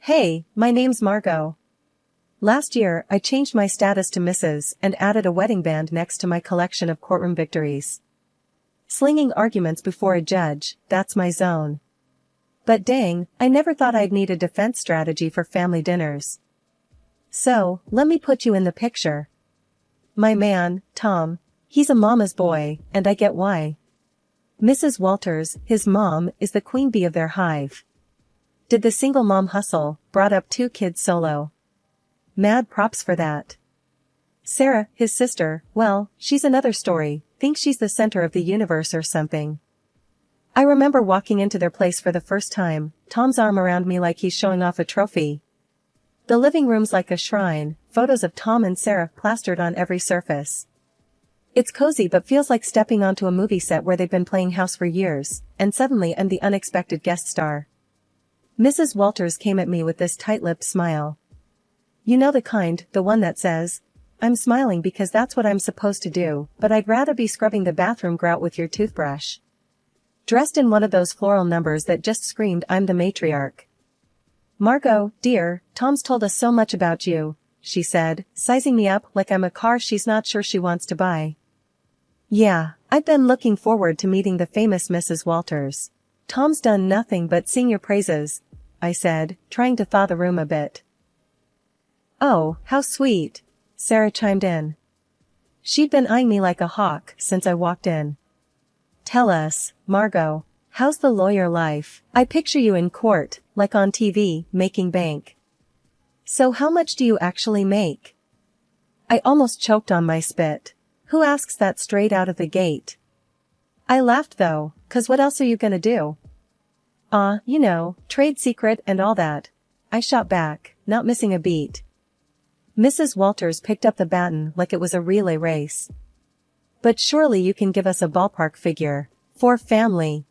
Hey, my name's Margot. Last year, I changed my status to Mrs. and added a wedding band next to my collection of courtroom victories. Slinging arguments before a judge, that's my zone. But dang, I never thought I'd need a defense strategy for family dinners. So, let me put you in the picture. My man, Tom, he's a mama's boy, and I get why. Mrs. Walters, his mom, is the queen bee of their hive. Did the single mom hustle, brought up 2 kids solo. Mad props for that. Sarah, his sister, well, she's another story, thinks she's the center of the universe or something. I remember walking into their place for the first time, Tom's arm around me like he's showing off a trophy. The living room's like a shrine, photos of Tom and Sarah plastered on every surface. It's cozy but feels like stepping onto a movie set where they've been playing house for years, and suddenly I'm the unexpected guest star. Mrs. Walters came at me with this tight-lipped smile. You know the kind, the one that says, I'm smiling because that's what I'm supposed to do, but I'd rather be scrubbing the bathroom grout with your toothbrush. Dressed in one of those floral numbers that just screamed I'm the matriarch. Margot, dear, Tom's told us so much about you, she said, sizing me up like I'm a car she's not sure she wants to buy. Yeah, I've been looking forward to meeting the famous Mrs. Walters. Tom's done nothing but sing your praises, I said, trying to thaw the room a bit. Oh, how sweet, Sarah chimed in. She'd been eyeing me like a hawk since I walked in. Tell us, Margot, how's the lawyer life? I picture you in court, like on TV, making bank. So how much do you actually make? I almost choked on my spit. Who asks that straight out of the gate? I laughed though, 'cause what else are you gonna do? You know, trade secret and all that. I shot back, not missing a beat. Mrs. Walters picked up the baton like it was a relay race. But surely you can give us a ballpark figure. For family.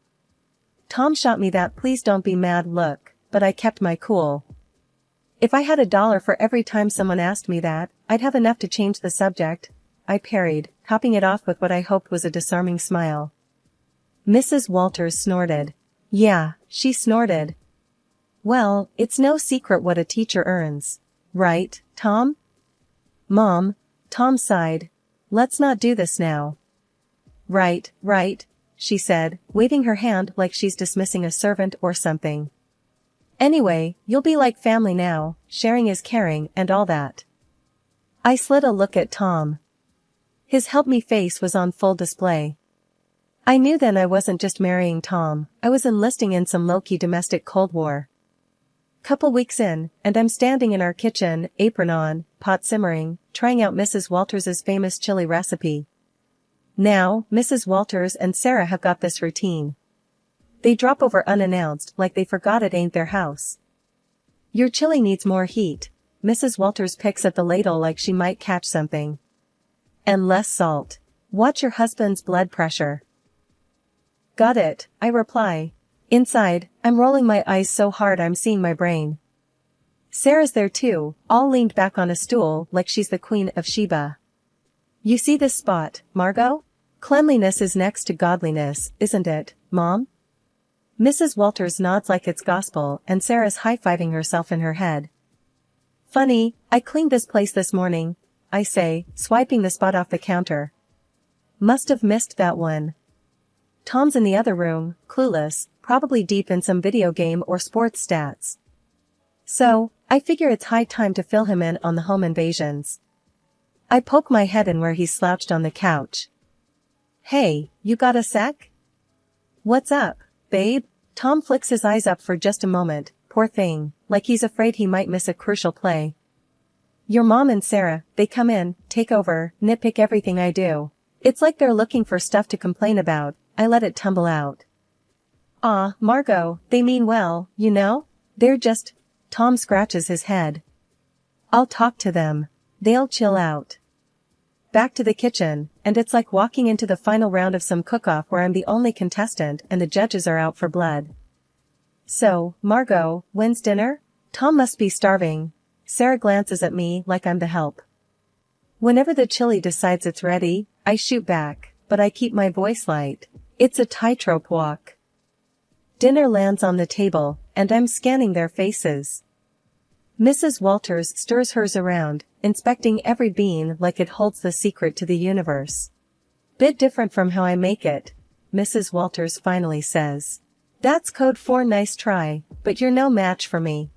Tom shot me that please don't be mad look, but I kept my cool. If I had $1 for every time someone asked me that, I'd have enough to change the subject, I parried, topping it off with what I hoped was a disarming smile. Mrs. Walters snorted. Yeah, she snorted. Well, it's no secret what a teacher earns. Right, Tom? Mom, Tom sighed. Let's not do this now. Right, she said, waving her hand like she's dismissing a servant or something. Anyway, you'll be like family now, sharing is caring and all that. I slid a look at Tom. His help-me face was on full display. I knew then I wasn't just marrying Tom, I was enlisting in some low-key domestic Cold War. Couple weeks in, and I'm standing in our kitchen, apron on, pot simmering, trying out Mrs. Walters' famous chili recipe. Now, Mrs. Walters and Sarah have got this routine. They drop over unannounced like they forgot it ain't their house. Your chili needs more heat. Mrs. Walters picks at the ladle like she might catch something. And less salt. Watch your husband's blood pressure. Got it, I reply. Inside, I'm rolling my eyes so hard I'm seeing my brain. Sarah's there too, all leaned back on a stool like she's the Queen of Sheba. You see this spot, Margot? Cleanliness is next to godliness, isn't it, Mom? Mrs. Walters nods like it's gospel and Sarah's high-fiving herself in her head. Funny, I cleaned this place this morning, I say, swiping the spot off the counter. Must have missed that one. Tom's in the other room, clueless, probably deep in some video game or sports stats. So, I figure it's high time to fill him in on the home invasions. I poke my head in where he's slouched on the couch. Hey, you got a sec? What's up, babe? Tom flicks his eyes up for just a moment, poor thing, like he's afraid he might miss a crucial play. Your mom and Sarah, they come in, take over, nitpick everything I do. It's like they're looking for stuff to complain about. I let it tumble out. Margot, they mean well, you know? They're just... Tom scratches his head. I'll talk to them. They'll chill out. Back to the kitchen, and it's like walking into the final round of some cook-off where I'm the only contestant and the judges are out for blood. So, Margot, when's dinner? Tom must be starving. Sarah glances at me like I'm the help. Whenever the chili decides it's ready, I shoot back, but I keep my voice light. It's a tightrope walk. Dinner lands on the table, and I'm scanning their faces. Mrs. Walters stirs hers around, inspecting every bean like it holds the secret to the universe. Bit different from how I make it, Mrs. Walters finally says. That's code for nice try, but you're no match for me.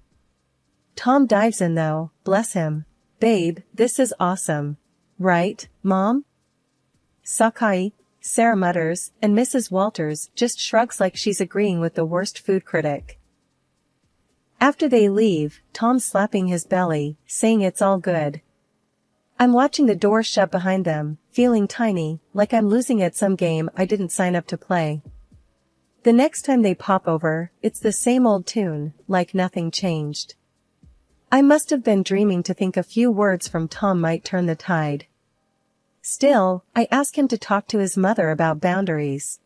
Tom dives in though, bless him. Babe, this is awesome. Right, Mom? Sakai, Sarah mutters, and Mrs. Walters just shrugs like she's agreeing with the worst food critic. After they leave, Tom's slapping his belly, saying it's all good. I'm watching the door shut behind them, feeling tiny, like I'm losing at some game I didn't sign up to play. The next time they pop over, it's the same old tune, like nothing changed. I must have been dreaming to think a few words from Tom might turn the tide. Still, I ask him to talk to his mother about boundaries.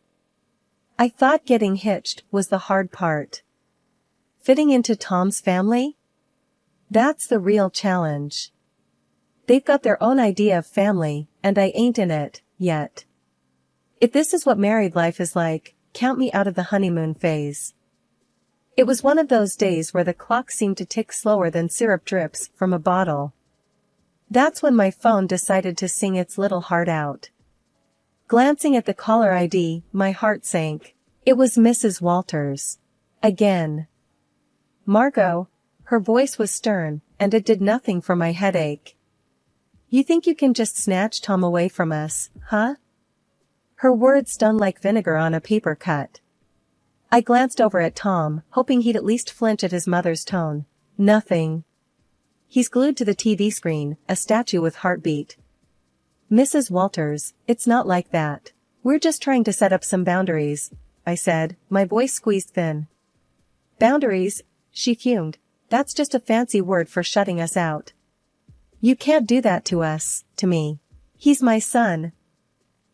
I thought getting hitched was the hard part. Fitting into Tom's family? That's the real challenge. They've got their own idea of family, and I ain't in it, yet. If this is what married life is like, count me out of the honeymoon phase. It was one of those days where the clock seemed to tick slower than syrup drips from a bottle. That's when my phone decided to sing its little heart out. Glancing at the caller ID, my heart sank. It was Mrs. Walters. Again. Margot. Her voice was stern, and it did nothing for my headache. You think you can just snatch Tom away from us, huh? Her words stung like vinegar on a paper cut. I glanced over at Tom, hoping he'd at least flinch at his mother's tone. Nothing. He's glued to the TV screen, a statue with heartbeat. Mrs. Walters, it's not like that. We're just trying to set up some boundaries, I said, my voice squeezed thin. Boundaries? She fumed. That's just a fancy word for shutting us out. You can't do that to us, to me. He's my son.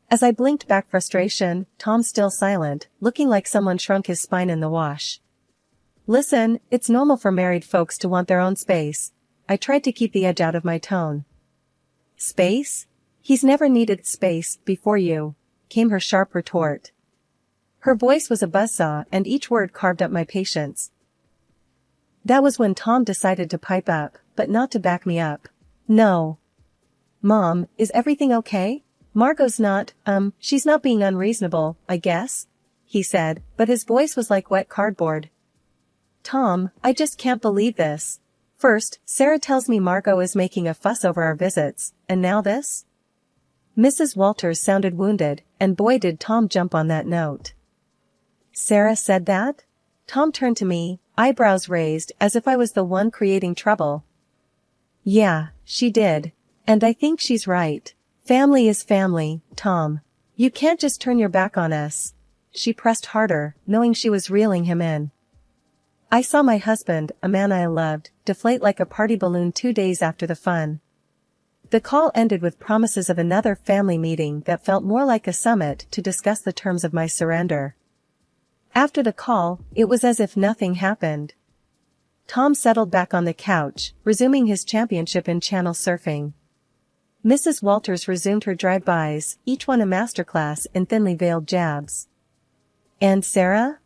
As I blinked back frustration, Tom still silent, looking like someone shrunk his spine in the wash. Listen, it's normal for married folks to want their own space. I tried to keep the edge out of my tone. Space? He's never needed space before you, came her sharp retort. Her voice was a buzzsaw and each word carved up my patience. That was when Tom decided to pipe up, but not to back me up. No. Mom, is everything okay? Margot's not, she's not being unreasonable, I guess, he said, but his voice was like wet cardboard. Tom, I just can't believe this. First, Sarah tells me Margot is making a fuss over our visits, and now this? Mrs. Walters sounded wounded, and boy did Tom jump on that note. Sarah said that? Tom turned to me, eyebrows raised as if I was the one creating trouble. Yeah, she did. And I think she's right. Family is family, Tom. You can't just turn your back on us. She pressed harder, knowing she was reeling him in. I saw my husband, a man I loved, deflate like a party balloon 2 days after the fun. The call ended with promises of another family meeting that felt more like a summit to discuss the terms of my surrender. After the call, it was as if nothing happened. Tom settled back on the couch, resuming his championship in channel surfing. Mrs. Walters resumed her drive-bys, each one a masterclass in thinly veiled jabs. And Sarah?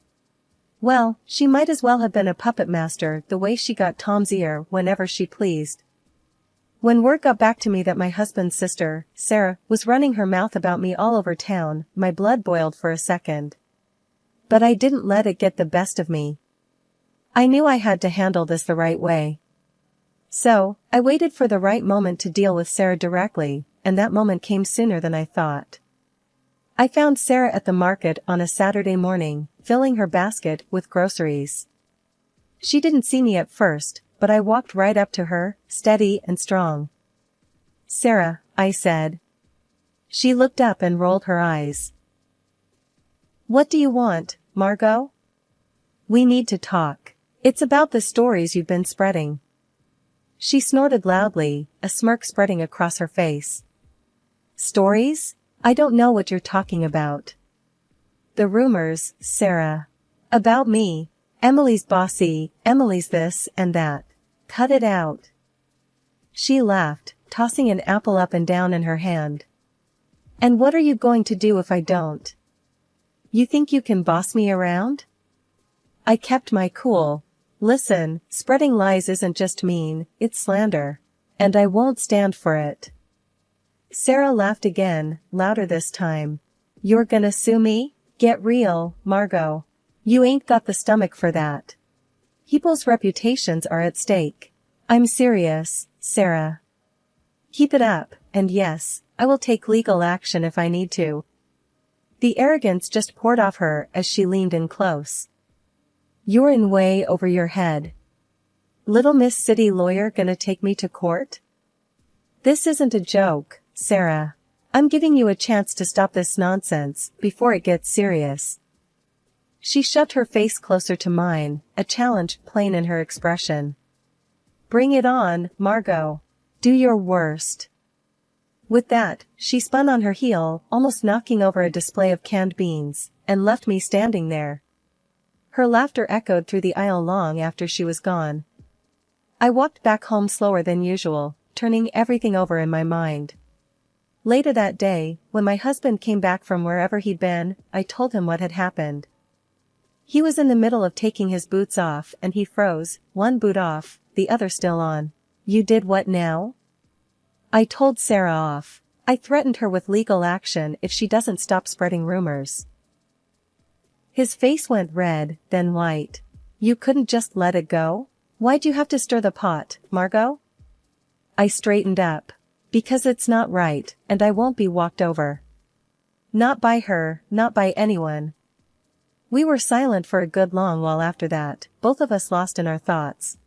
Well, she might as well have been a puppet master the way she got Tom's ear whenever she pleased. When word got back to me that my husband's sister, Sarah, was running her mouth about me all over town, my blood boiled for a second. But I didn't let it get the best of me. I knew I had to handle this the right way. So, I waited for the right moment to deal with Sarah directly, and that moment came sooner than I thought. I found Sarah at the market on a Saturday morning, filling her basket with groceries. She didn't see me at first, but I walked right up to her, steady and strong. Sarah, I said. She looked up and rolled her eyes. What do you want, Margot? We need to talk. It's about the stories you've been spreading. She snorted loudly, a smirk spreading across her face. Stories? I don't know what you're talking about. The rumors, Sarah. About me. Emily's bossy, Emily's this and that. Cut it out. She laughed, tossing an apple up and down in her hand. And what are you going to do if I don't? You think you can boss me around? I kept my cool. Listen, spreading lies isn't just mean, it's slander. And I won't stand for it. Sarah laughed again, louder this time. You're gonna sue me? Get real, Margot. You ain't got the stomach for that. People's reputations are at stake. I'm serious, Sarah. Keep it up, and yes, I will take legal action if I need to. The arrogance just poured off her as she leaned in close. You're in way over your head. Little Miss City Lawyer gonna take me to court? This isn't a joke, Sarah. I'm giving you a chance to stop this nonsense before it gets serious. She shoved her face closer to mine, a challenge plain in her expression. Bring it on, Margot. Do your worst. With that, she spun on her heel, almost knocking over a display of canned beans, and left me standing there. Her laughter echoed through the aisle long after she was gone. I walked back home slower than usual, turning everything over in my mind. Later that day, when my husband came back from wherever he'd been, I told him what had happened. He was in the middle of taking his boots off and he froze, one boot off, the other still on. You did what now? I told Sarah off. I threatened her with legal action if she doesn't stop spreading rumors. His face went red, then white. You couldn't just let it go? Why'd you have to stir the pot, Margot? I straightened up. Because it's not right, and I won't be walked over. Not by her, not by anyone. We were silent for a good long while after that, both of us lost in our thoughts.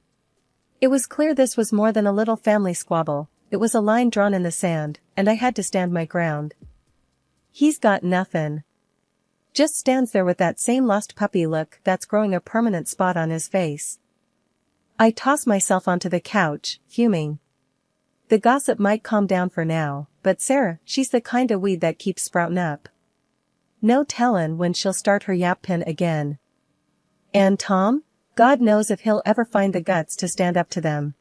It was clear this was more than a little family squabble, it was a line drawn in the sand, and I had to stand my ground. He's got nothing. Just stands there with that same lost puppy look that's growing a permanent spot on his face. I tossed myself onto the couch, fuming. The gossip might calm down for now, but Sarah, she's the kind of weed that keeps sprouting up. No tellin' when she'll start her yap pin again. And Tom? God knows if he'll ever find the guts to stand up to them.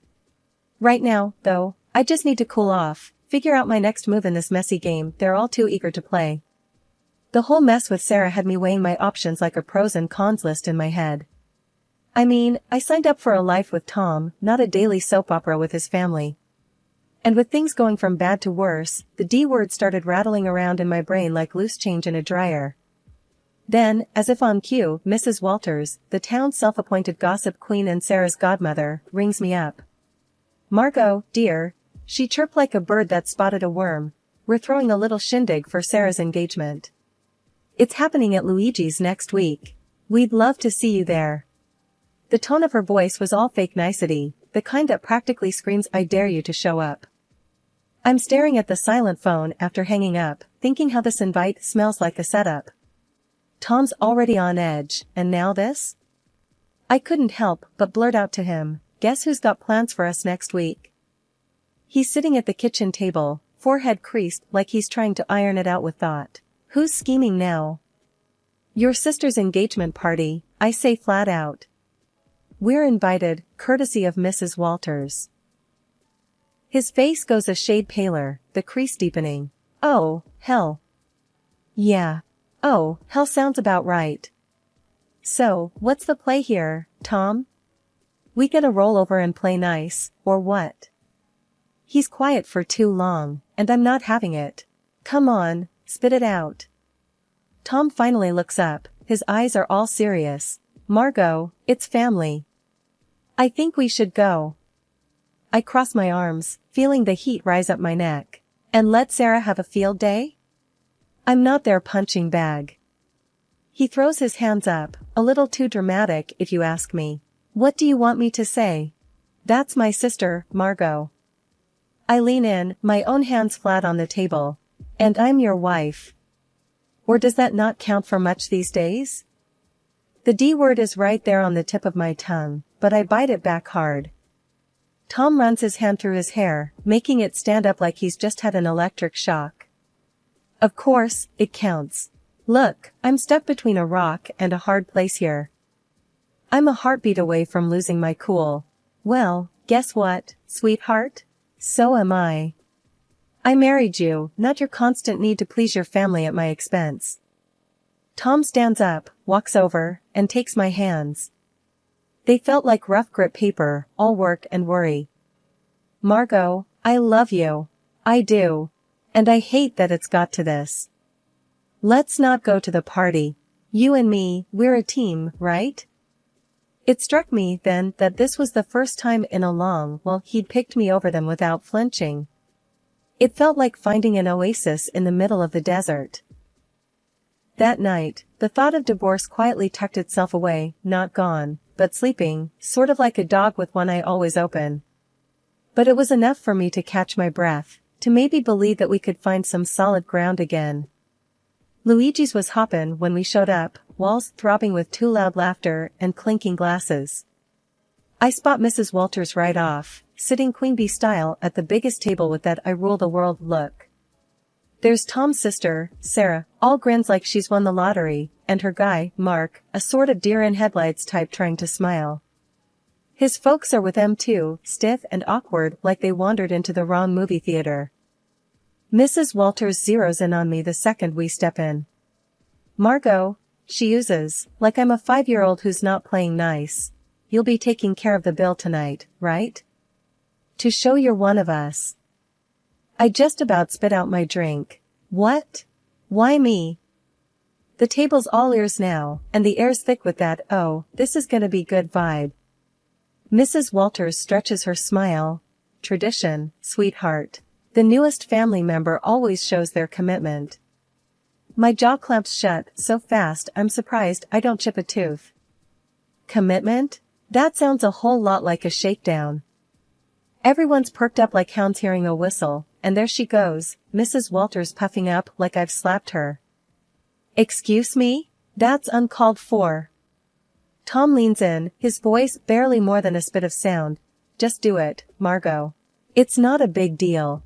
Right now, though, I just need to cool off, figure out my next move in this messy game they're all too eager to play. The whole mess with Sarah had me weighing my options like a pros and cons list in my head. I mean, I signed up for a life with Tom, not a daily soap opera with his family. And with things going from bad to worse, the D word started rattling around in my brain like loose change in a dryer. Then, as if on cue, Mrs. Walters, the town's self-appointed gossip queen and Sarah's godmother, rings me up. Margot, dear, she chirped like a bird that spotted a worm, we're throwing a little shindig for Sarah's engagement. It's happening at Luigi's next week. We'd love to see you there. The tone of her voice was all fake nicety, the kind that practically screams I dare you to show up. I'm staring at the silent phone after hanging up, thinking how this invite smells like a setup. Tom's already on edge, and now this? I couldn't help but blurt out to him, guess who's got plans for us next week? He's sitting at the kitchen table, forehead creased like he's trying to iron it out with thought. Who's scheming now? Your sister's engagement party, I say flat out. We're invited, courtesy of Mrs. Walters. His face goes a shade paler, the crease deepening. Oh, hell. Yeah. Oh, hell sounds about right. So, what's the play here, Tom? We gonna roll over and play nice, or what? He's quiet for too long, and I'm not having it. Come on, spit it out. Tom finally looks up, his eyes are all serious. Margot, it's family. I think we should go. I cross my arms, feeling the heat rise up my neck. And let Sarah have a field day? I'm not their punching bag. He throws his hands up, a little too dramatic if you ask me. What do you want me to say? That's my sister, Margot. I lean in, my own hands flat on the table. And I'm your wife. Or does that not count for much these days? The D word is right there on the tip of my tongue, but I bite it back hard. Tom runs his hand through his hair, making it stand up like he's just had an electric shock. Of course, it counts. Look, I'm stuck between a rock and a hard place here. I'm a heartbeat away from losing my cool. Well, guess what, sweetheart? So am I. I married you, not your constant need to please your family at my expense. Tom stands up, walks over, and takes my hands. They felt like rough grip paper, all work and worry. Margot, I love you. I do. And I hate that it's got to this. Let's not go to the party. You and me, we're a team, right? It struck me then that this was the first time in a long while he'd picked me over them without flinching. It felt like finding an oasis in the middle of the desert. That night, the thought of divorce quietly tucked itself away, not gone, but sleeping, sort of like a dog with one eye always open. But it was enough for me to catch my breath, to maybe believe that we could find some solid ground again. Luigi's was hoppin' when we showed up, walls throbbing with too loud laughter and clinking glasses. I spot Mrs. Walters right off, sitting queen bee style at the biggest table with that I rule the world look. There's Tom's sister, Sarah, all grins like she's won the lottery, and her guy, Mark, a sort of deer-in-headlights type trying to smile. His folks are with them too, stiff and awkward like they wandered into the wrong movie theater. Mrs. Walters zeroes in on me the second we step in. Margot, she oozes, like I'm a 5-year-old who's not playing nice. You'll be taking care of the bill tonight, right? To show you're one of us. I just about spit out my drink. What? Why me? The table's all ears now, and the air's thick with that "oh, this is gonna be good" vibe. Mrs. Walters stretches her smile. Tradition, sweetheart. The newest family member always shows their commitment. My jaw clamps shut so fast I'm surprised I don't chip a tooth. Commitment? That sounds a whole lot like a shakedown. Everyone's perked up like hounds hearing a whistle, and there she goes, Mrs. Walters puffing up like I've slapped her. Excuse me? That's uncalled for. Tom leans in, his voice barely more than a spit of sound. Just do it, Margot. It's not a big deal.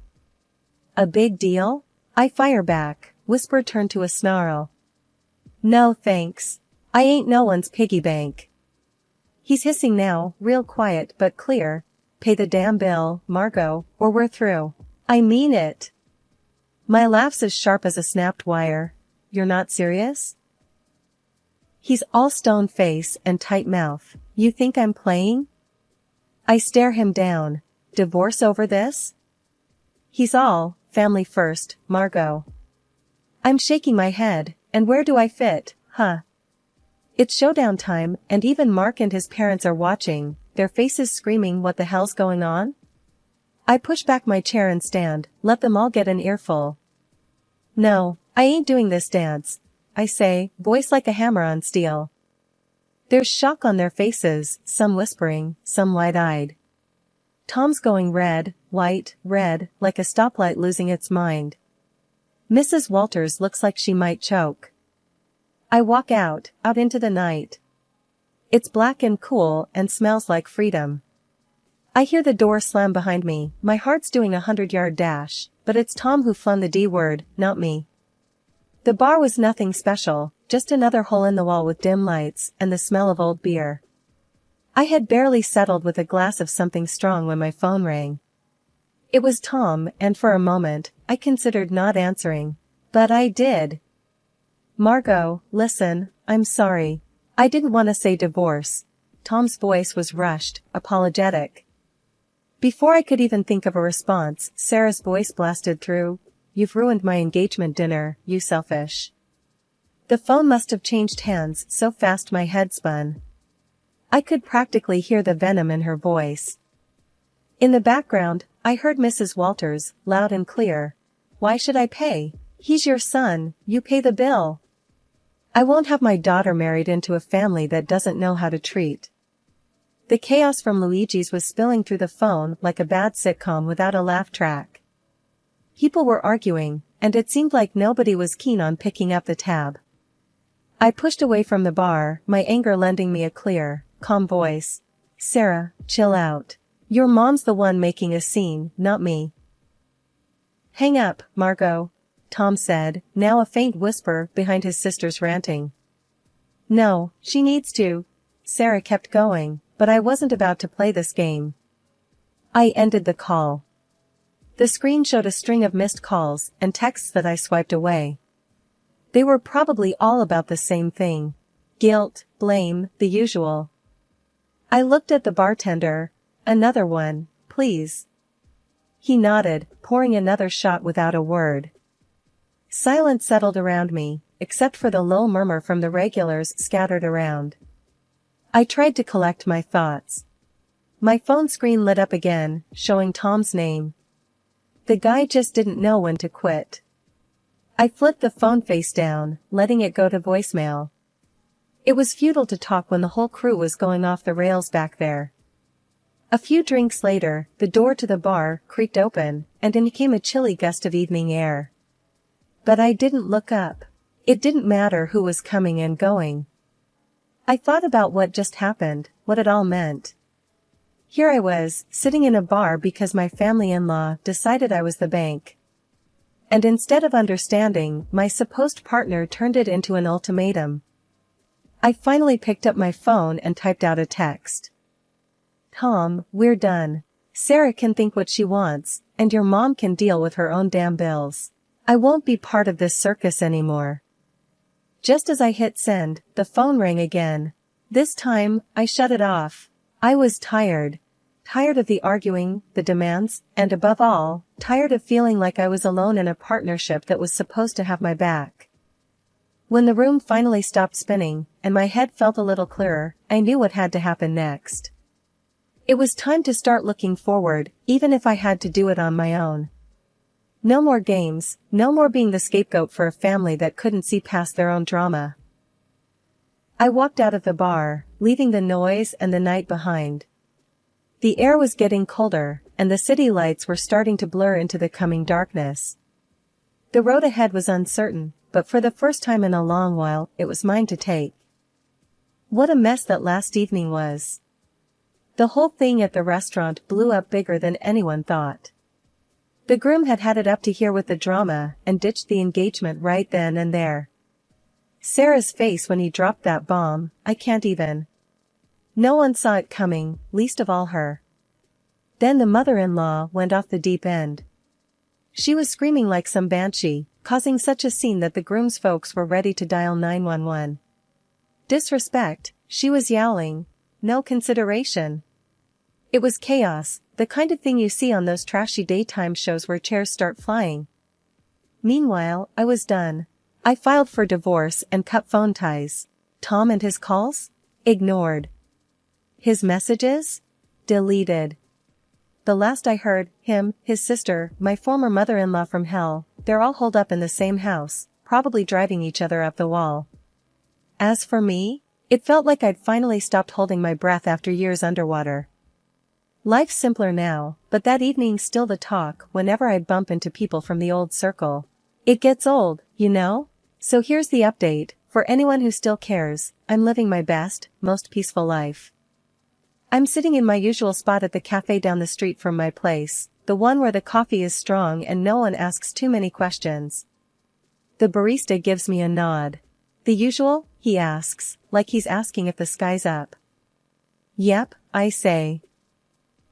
A big deal? I fire back, whisper turned to a snarl. No thanks. I ain't no one's piggy bank. He's hissing now, real quiet but clear. Pay the damn bill, Margot, or we're through. I mean it. My laugh's as sharp as a snapped wire. You're not serious? He's all stone face and tight mouth. You think I'm playing? I stare him down. Divorce over this? He's all, family first, Margot. I'm shaking my head, and where do I fit, huh? It's showdown time, and even Mark and his parents are watching, their faces screaming what the hell's going on? I push back my chair and stand, let them all get an earful. No, I ain't doing this dance, I say, voice like a hammer on steel. There's shock on their faces, some whispering, some wide-eyed. Tom's going red, white, red, like a stoplight losing its mind. Mrs. Walters looks like she might choke. I walk out into the night. It's black and cool and smells like freedom. I hear the door slam behind me, my heart's doing a 100-yard dash, but it's Tom who flung the D word, not me. The bar was nothing special, just another hole in the wall with dim lights and the smell of old beer. I had barely settled with a glass of something strong when my phone rang. It was Tom, and for a moment, I considered not answering. But I did. Margot, listen, I'm sorry. I didn't want to say divorce. Tom's voice was rushed, apologetic. Before I could even think of a response, Sarah's voice blasted through. You've ruined my engagement dinner, you selfish. The phone must have changed hands so fast my head spun. I could practically hear the venom in her voice. In the background, I heard Mrs. Walters, loud and clear. Why should I pay? He's your son, you pay the bill. I won't have my daughter married into a family that doesn't know how to treat. The chaos from Luigi's was spilling through the phone like a bad sitcom without a laugh track. People were arguing, and it seemed like nobody was keen on picking up the tab. I pushed away from the bar, my anger lending me a clear, calm voice. Sarah, chill out. Your mom's the one making a scene, not me. Hang up, Margot, Tom said, now a faint whisper behind his sister's ranting. No, she needs to. Sarah kept going, but I wasn't about to play this game. I ended the call. The screen showed a string of missed calls and texts that I swiped away. They were probably all about the same thing. Guilt, blame, the usual. I looked at the bartender. Another one, please. He nodded, pouring another shot without a word. Silence settled around me, except for the low murmur from the regulars scattered around. I tried to collect my thoughts. My phone screen lit up again, showing Tom's name. The guy just didn't know when to quit. I flipped the phone face down, letting it go to voicemail. It was futile to talk when the whole crew was going off the rails back there. A few drinks later, the door to the bar creaked open, and in came a chilly gust of evening air. But I didn't look up. It didn't matter who was coming and going. I thought about what just happened, what it all meant. Here I was, sitting in a bar because my family-in-law decided I was the bank. And instead of understanding, my supposed partner turned it into an ultimatum. I finally picked up my phone and typed out a text. Tom, we're done. Sarah can think what she wants, and your mom can deal with her own damn bills. I won't be part of this circus anymore. Just as I hit send, the phone rang again. This time, I shut it off. I was tired. Tired of the arguing, the demands, and above all, tired of feeling like I was alone in a partnership that was supposed to have my back. When the room finally stopped spinning, and my head felt a little clearer, I knew what had to happen next. It was time to start looking forward, even if I had to do it on my own. No more games, no more being the scapegoat for a family that couldn't see past their own drama. I walked out of the bar, leaving the noise and the night behind. The air was getting colder, and the city lights were starting to blur into the coming darkness. The road ahead was uncertain, but for the first time in a long while, it was mine to take. What a mess that last evening was. The whole thing at the restaurant blew up bigger than anyone thought. The groom had had it up to here with the drama and ditched the engagement right then and there. Sarah's face when he dropped that bomb, I can't even. No one saw it coming, least of all her. Then the mother-in-law went off the deep end. She was screaming like some banshee, causing such a scene that the groom's folks were ready to dial 911. Disrespect, she was yowling. No consideration. It was chaos, the kind of thing you see on those trashy daytime shows where chairs start flying. Meanwhile, I was done. I filed for divorce and cut phone ties. Tom and his calls? Ignored. His messages? Deleted. The last I heard, him, his sister, my former mother-in-law from hell, they're all holed up in the same house, probably driving each other up the wall. As for me, it felt like I'd finally stopped holding my breath after years underwater. Life's simpler now, but that evening's still the talk whenever I bump into people from the old circle. It gets old, you know? So here's the update, for anyone who still cares, I'm living my best, most peaceful life. I'm sitting in my usual spot at the cafe down the street from my place, the one where the coffee is strong and no one asks too many questions. The barista gives me a nod. The usual? He asks, like he's asking if the sky's up. Yep, I say.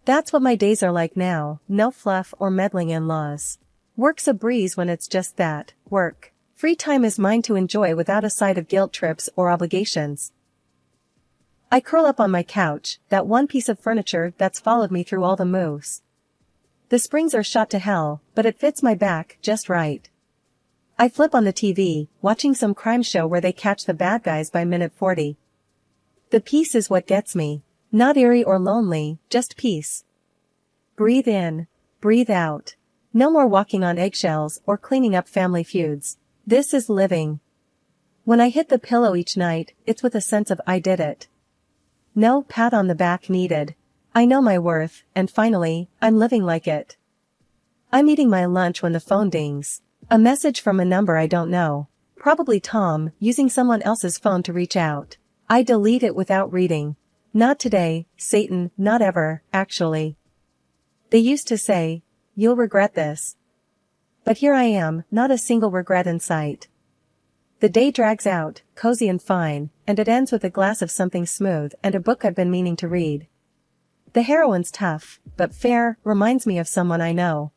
That's what my days are like now, no fluff or meddling in-laws. Work's a breeze when it's just that, work. Free time is mine to enjoy without a side of guilt trips or obligations. I curl up on my couch, that one piece of furniture that's followed me through all the moves. The springs are shot to hell, but it fits my back just right. I flip on the TV, watching some crime show where they catch the bad guys by minute 40. The peace is what gets me. Not eerie or lonely, just peace. Breathe in, breathe out. No more walking on eggshells or cleaning up family feuds. This is living. When I hit the pillow each night, it's with a sense of I did it. No pat on the back needed. I know my worth, and finally, I'm living like it. I'm eating my lunch when the phone dings. A message from a number I don't know. Probably Tom, using someone else's phone to reach out. I delete it without reading. Not today, Satan, not ever, actually. They used to say, you'll regret this. But here I am, not a single regret in sight. The day drags out, cozy and fine, and it ends with a glass of something smooth and a book I've been meaning to read. The heroine's tough, but fair, reminds me of someone I know.